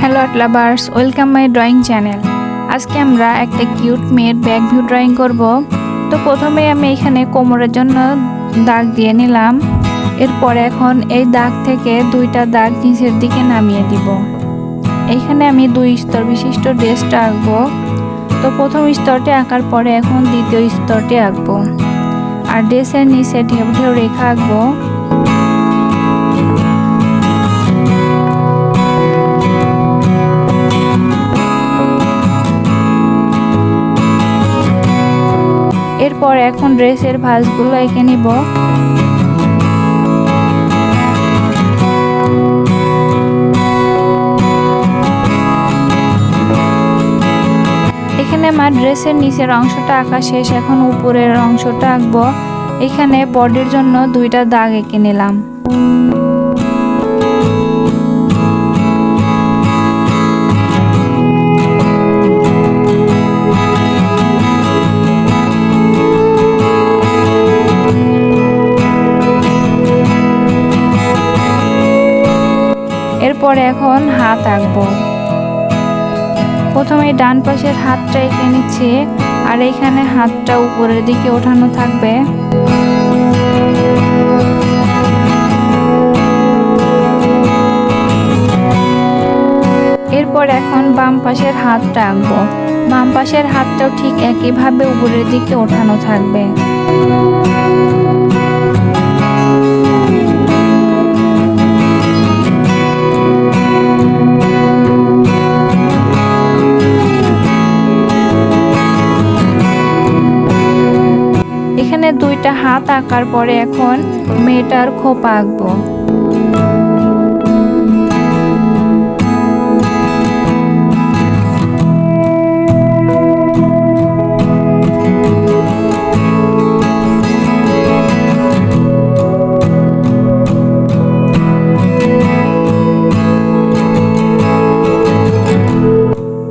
Hello art lovers, welcome my drawing channel. আজকে আমরা একটা কিউট মেয়ের ব্যাক ভিউ ড্রয়িং করব। তো প্রথমে আমি এখানে কোমরের জন্য দাগ দিয়ে নিলাম। এরপরে এখন এই দাগ থেকে দুইটা দাগ নিচের দিকে নামিয়ে দিব। এইখানে আমি 2 স্তর বিশিষ্ট ড্রেসটা আঁকবো। তো প্রথম স্তরটি আঁকার পরে এখন দ্বিতীয় স্তরটি আঁকবো, আর ড্রেসের নিচে ঢেউ ঢেউ রেখা আঁকবো। এরপর এখন ড্রেসের ভাঁজগুলো এঁকে নিব। এখানে আমার ড্রেসের নিচের অংশটা আঁকা শেষ, এখন উপরের অংশটা আঁকবো। এখানে বডির জন্য দুইটা দাগ এঁকে নিলাম। এরপরে এখন হাত আঁকবো। প্রথমে ডান পাশের হাতটা এঁকে নিচ্ছি, আর এখানে হাতটা উপরের দিকে ওঠানো থাকবে। এরপর এখন বাম পাশের হাতটা আঁকবো। বাম পাশের হাতটাও ঠিক একইভাবে উপরের দিকে ওঠানো থাকবে। এখানে দুইটা হাত আঁকার পরে এখন মেয়েটার খোপা আঁকবো।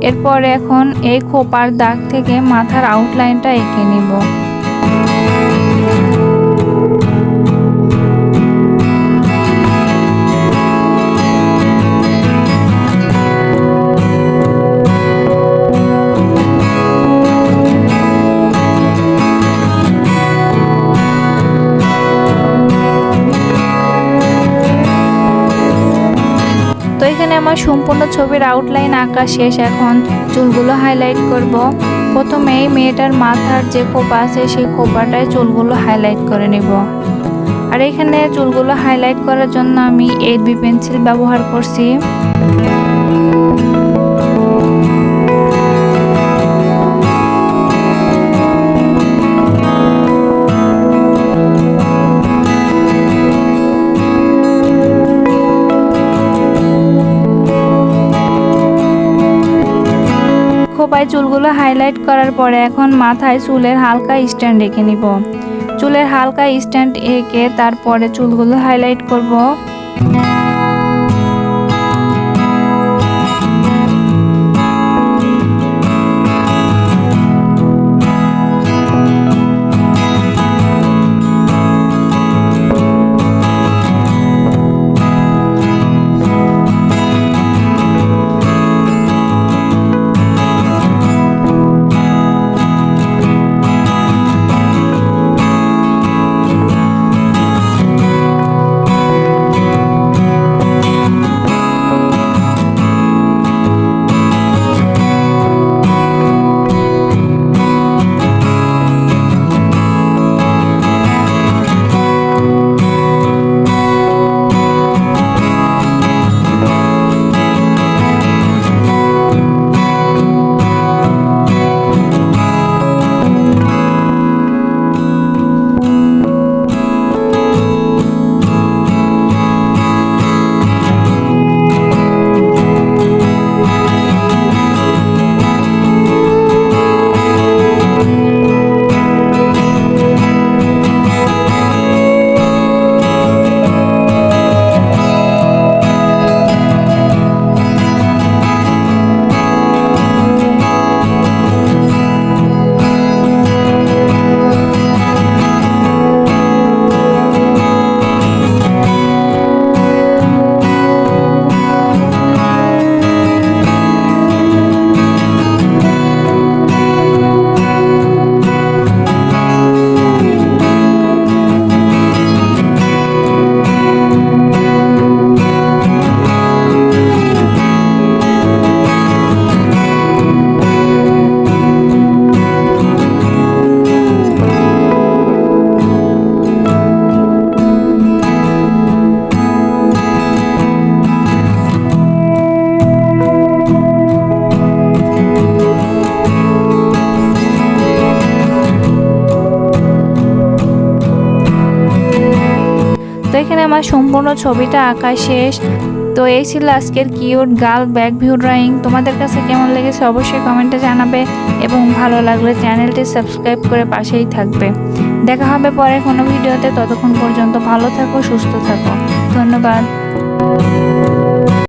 এরপর এখন এই খোপার দাগ থেকে মাথার আউটলাইনটা এঁকে নিব। তো এখানে আমার সম্পূর্ণ ছবির আউটলাইন আঁকা শেষ, এখন চুলগুলো হাইলাইট করব। প্রথমে এই মেয়েটার মাথার যে খোপা আছে সেই খোপাটায় চুলগুলো হাইলাইট করে নেব। আর এখানে চুলগুলো হাইলাইট করার জন্য আমি 8B পেন্সিল ব্যবহার করছি। খোপায় চুলগুলো হাইলাইট করার পরে এখন মাথায় চুলের হালকা স্ট্যান্ড এঁকে নিব। চুলের হালকা স্ট্যান্ড এঁকে তারপরে চুলগুলো হাইলাইট করব। আমার সম্পূর্ণ ছবিটা আঁকা শেষ। তো এই ছিল আজকের cute girl back view drawing. তোমাদের কাছে কেমন লেগেছে অবশ্যই কমেন্টে জানাবে এবং ভালো লাগলে চ্যানেলটি সাবস্ক্রাইব করে পাশেই থাকবে। দেখা হবে পরে কোনো ভিডিওতে। ততক্ষণ পর্যন্ত ভালো থাকো, সুস্থ থাকো। ধন্যবাদ।